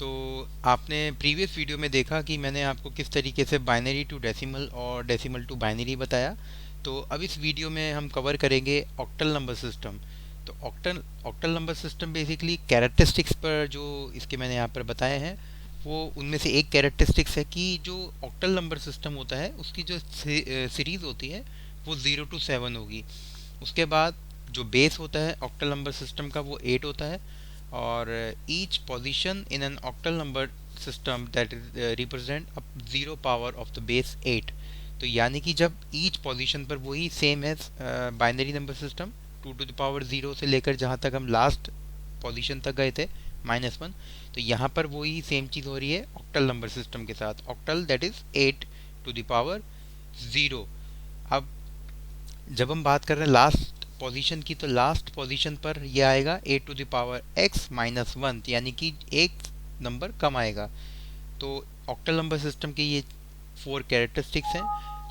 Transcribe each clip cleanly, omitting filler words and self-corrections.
तो आपने previous video में देखा कि मैंने आपको किस तरीके से बाइनरी टू डेसिमल और डेसिमल टू बाइनरी बताया। तो अब इस वीडियो में हम कवर करेंगे ऑक्टल नंबर सिस्टम। तो octal octal number system basically characteristics पर जो इसके मैंने यहाँ पर बताए हैं, वो उनमें से एक कैरेक्टरिस्टिक्स है कि जो ऑक्टल नंबर सिस्टम होता है उसकी जो सीरीज़ होती है वो 0 to 7 होगी। उसके बाद जो बेस होता है ऑक्टल नंबर सिस्टम का वो 8 होता है, और each position in an octal number system that is represent a 0 power of the base 8। तो यानी कि जब ईच पोजीशन पर वही सेम है binary number system 2 to the power 0 से लेकर जहाँ तक हम लास्ट पोजीशन तक गए थे -1, तो यहाँ पर वही सेम चीज़ हो रही है ऑक्टल नंबर सिस्टम के साथ। Octal that is 8 to the power 0। अब जब हम बात कर रहे हैं लास्ट पोजीशन की, तो लास्ट पोजीशन पर यह आएगा 8 to the power x - 1, यानी कि एक नंबर कम आएगा। तो ऑक्टल नंबर सिस्टम के ये 4 कैरेक्टरिस्टिक्स हैं।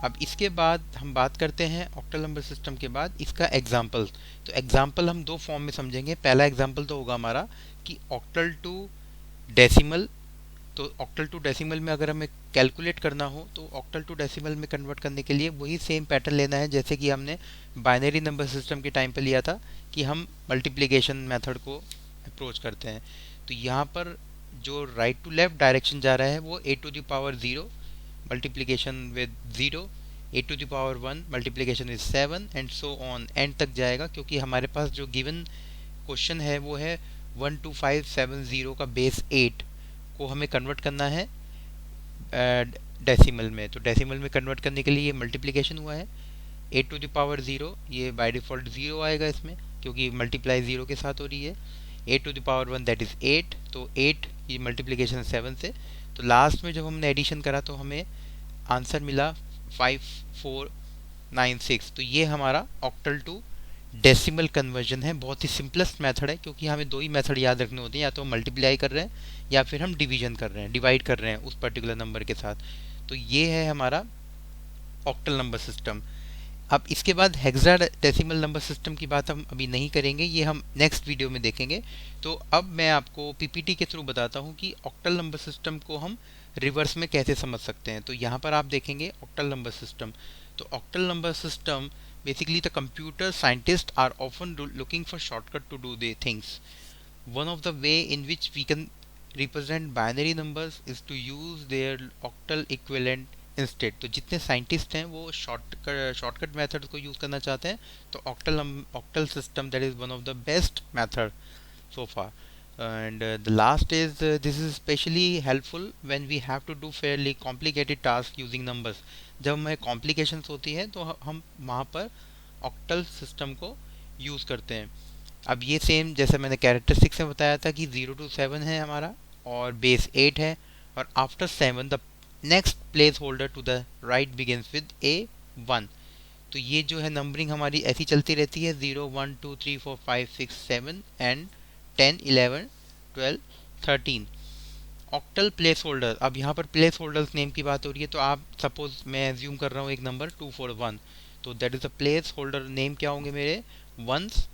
अब इसके बाद हम बात करते हैं ऑक्टल नंबर सिस्टम के बाद इसका एग्जाम्पल। तो एग्जाम्पल हम दो फॉर्म में समझेंगे। पहला एग्जाम्पल तो होगा हमारा कि ऑक्टल टू डेसिमल। तो ऑक्टल टू डेसिमल में अगर हमें कैलकुलेट करना हो तो ऑक्टल टू डेसिमल में कन्वर्ट करने के लिए वही सेम पैटर्न लेना है जैसे कि हमने बाइनरी नंबर सिस्टम के टाइम पे लिया था, कि हम मल्टीप्लिकेशन मेथड को अप्रोच करते हैं। तो यहाँ पर जो राइट टू लेफ्ट डायरेक्शन जा रहा है वो 8 to the power 0 multiplication with 0, 8 to the power 1 multiplication with 7 and so on and तक जाएगा, क्योंकि हमारे पास जो गिवन क्वेश्चन है वो है 12570 का बेस 8 को हमें कन्वर्ट करना है डेसिमल में। तो डेसिमल में कन्वर्ट करने के लिए ये मल्टीप्लिकेशन हुआ है 8 to the power 0, ये बाय डिफ़ॉल्ट 0 आएगा इसमें क्योंकि मल्टीप्लाई 0 के साथ हो रही है। 8 to the power 1 that is 8, तो 8 ये मल्टीप्लिकेशन 7 से। तो लास्ट में जब हमने एडिशन करा तो हमें आंसर मिला 5496। तो ये हमारा ऑक्टल टू डेसिमल कन्वर्जन है। बहुत ही सिंपलेस्ट मेथड है, क्योंकि हमें दो ही मेथड याद रखने होते हैं, या तो मल्टीप्लाई कर रहे हैं या फिर हम डिवीजन कर रहे हैं, डिवाइड कर रहे हैं उस पर्टिकुलर नंबर के साथ। तो ये है हमारा ऑक्टल नंबर सिस्टम। अब इसके बाद हेक्साडेसिमल नंबर सिस्टम की बात हम अभी नहीं करेंगे, ये हम नेक्स्ट वीडियो में देखेंगे। तो अब मैं आपको पीपीटी के थ्रू बताता हूँ कि ऑक्टल नंबर सिस्टम को हम रिवर्स में कैसे समझ सकते हैं। तो यहाँ पर आप देखेंगे ऑक्टल नंबर सिस्टम। तो octal number system basically the computer scientists are often looking for shortcut to do their things. One of the way in which we can represent binary numbers is to use their octal equivalent instead. तो जितने scientist हैं वो shortcut method को use करना चाहते हैं, तो octal system that is one of the best method so far. And the last is this is especially helpful when we have to do fairly complicated tasks using numbers. जब हमें complications होती है तो हम वहाँ पर ऑक्टल सिस्टम को use करते हैं। अब ये सेम जैसे मैंने कैरेक्टरिस्टिक्स में बताया था कि 0 to 7 है हमारा और बेस 8 है, और after 7 the next place holder to the right begins with A1। तो ये जो है नंबरिंग हमारी ऐसी चलती रहती है 0 1 2 3 4 5 6 7 एंड 10 11 12 13। ऑक्टल प्लेस होल्डर, अब यहाँ पर प्लेस होल्डर्स नेम की बात हो रही है, तो आप सपोज मैं एज्यूम कर रहा हूँ एक नंबर 241, तो that is the place holder name क्या होंगे मेरे 1s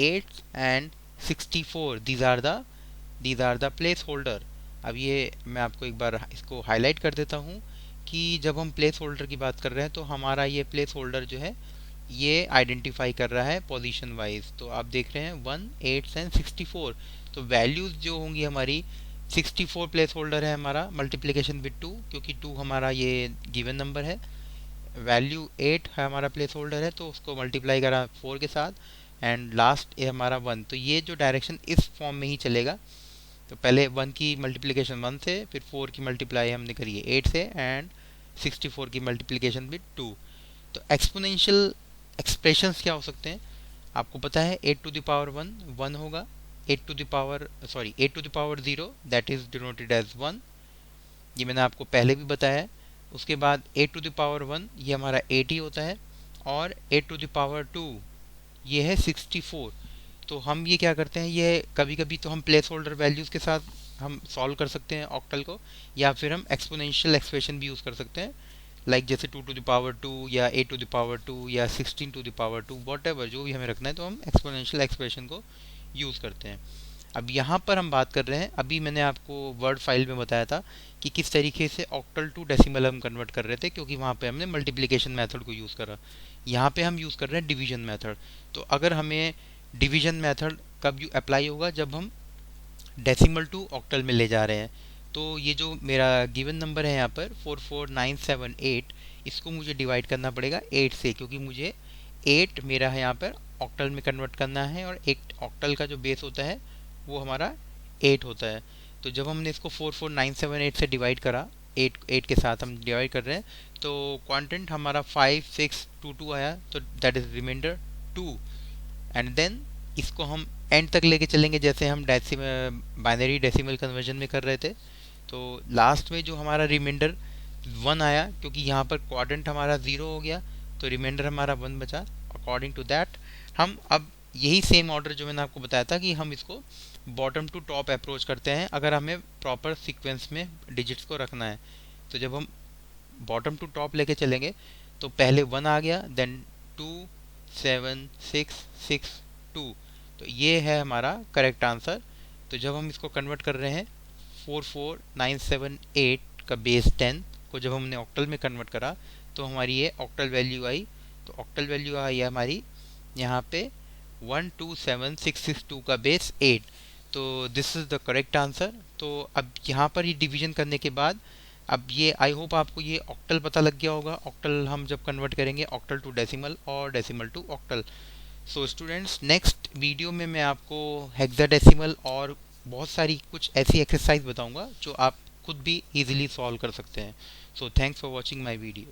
8 and 64। These are the place holder. अब ये मैं आपको एक बार इसको हाईलाइट कर देता हूँ कि जब हम प्लेस होल्डर की बात कर रहे हैं तो हमारा ये प्लेस होल्डर जो है ये आइडेंटिफाई कर रहा है पोजीशन वाइज। तो आप देख रहे हैं 1 8 एंड 64। तो वैल्यूज़ जो होंगी हमारी 64 प्लेस होल्डर है हमारा मल्टीप्लिकेशन विद 2, क्योंकि 2 हमारा ये गिवन नंबर है। वैल्यू 8 है हमारा प्लेस होल्डर है, तो उसको मल्टीप्लाई करा 4 के साथ, एंड लास्ट है हमारा 1। तो ये जो डायरेक्शन इस फॉर्म में ही चलेगा। तो पहले 1 की मल्टीप्लिकेशन 1 से, फिर 4 की मल्टीप्लाई हमने करी है 8 से, एंड 64 की मल्टीप्लिकेशन विद 2। तो एक्सपोनेंशियल एक्सप्रेशंस क्या हो सकते हैं आपको पता है। 8 to the power 1 1 होगा, 8 to the power 0 that is denoted as 1, ये मैंने आपको पहले भी बताया है। उसके बाद 8 to the power 1 ये हमारा 80 होता है, और 8 to the power 2 ये है 64। तो हम ये क्या करते हैं, ये कभी कभी तो हम प्लेस होल्डर वैल्यूज़ के साथ हम सॉल्व कर सकते हैं ऑक्टल को, या फिर हम एक्सपोनेंशियल एक्सप्रेशन भी यूज़ कर सकते हैं, लाइक जैसे 2 to the power 2 या 8 to the power 2 या 16 to the power 2, what ever जो भी हमें रखना है, तो हम एक्सपोनेंशियल एक्सप्रेशन को यूज़ करते हैं। अब यहाँ पर हम बात कर रहे हैं, अभी मैंने आपको वर्ड फाइल में बताया था कि किस तरीके से ऑक्टल टू डेसिमल हम कन्वर्ट कर रहे थे, क्योंकि वहाँ पे हमने मल्टीप्लिकेशन मेथड को यूज़ करा। यहाँ पे हम यूज़ कर रहे हैं डिवीजन मेथड। तो अगर हमें डिवीजन मेथड कब अप्लाई होगा, जब हम डेसिमल टू ऑक्टल में ले जा रहे हैं। तो ये जो मेरा गिवन नंबर है यहाँ पर 44978, इसको मुझे डिवाइड करना पड़ेगा 8 से, क्योंकि मुझे 8 मेरा है यहाँ पर ऑक्टल में कन्वर्ट करना है, और एक ऑक्टल का जो बेस होता है वो हमारा 8 होता है। तो जब हमने इसको 44978 से डिवाइड करा, 8 के साथ हम डिवाइड कर रहे हैं, तो क्वांटेंट हमारा 5622 आया, तो that is reminder 2। And then इसको हम एंड तक लेके चलेंगे, जैसे हम बाइनरी डेसिमल कन्वर्जन में कर रहे थे। तो लास्ट में जो हमारा रिमाइंडर 1 आया, क्योंकि यहाँ पर क्वाड्रेंट हमारा 0 हो गया, तो रिमाइंडर हमारा 1 बचा। अकॉर्डिंग टू दैट हम अब यही सेम ऑर्डर जो मैंने आपको बताया था कि हम इसको बॉटम टू टॉप अप्रोच करते हैं, अगर हमें प्रॉपर सीक्वेंस में डिजिट्स को रखना है। तो जब हम बॉटम टू टॉप लेके चलेंगे, तो पहले 1 आ गया, देन 2 7 6 6 2, तो ये है हमारा करेक्ट आंसर। तो जब हम इसको कन्वर्ट कर रहे हैं 44978 का बेस 10 को जब हमने ऑक्टल में कन्वर्ट करा, तो हमारी ये ऑक्टल वैल्यू आई। तो ऑक्टल वैल्यू आई है हमारी यहाँ पे 127662 का बेस 8। तो this is the correct answer. तो अब यहाँ पर ये डिवीजन करने के बाद, अब ये आई होप आपको ये ऑक्टल पता लग गया होगा। ऑक्टल हम जब कन्वर्ट करेंगे ऑक्टल टू डेसिमल और decimal to octal. So students, next video में मैं आपको हेक्साडेसिमल और बहुत सारी कुछ ऐसी एक्सरसाइज बताऊंगा जो आप खुद भी इजीली सॉल्व कर सकते हैं। So thanks for watching my video.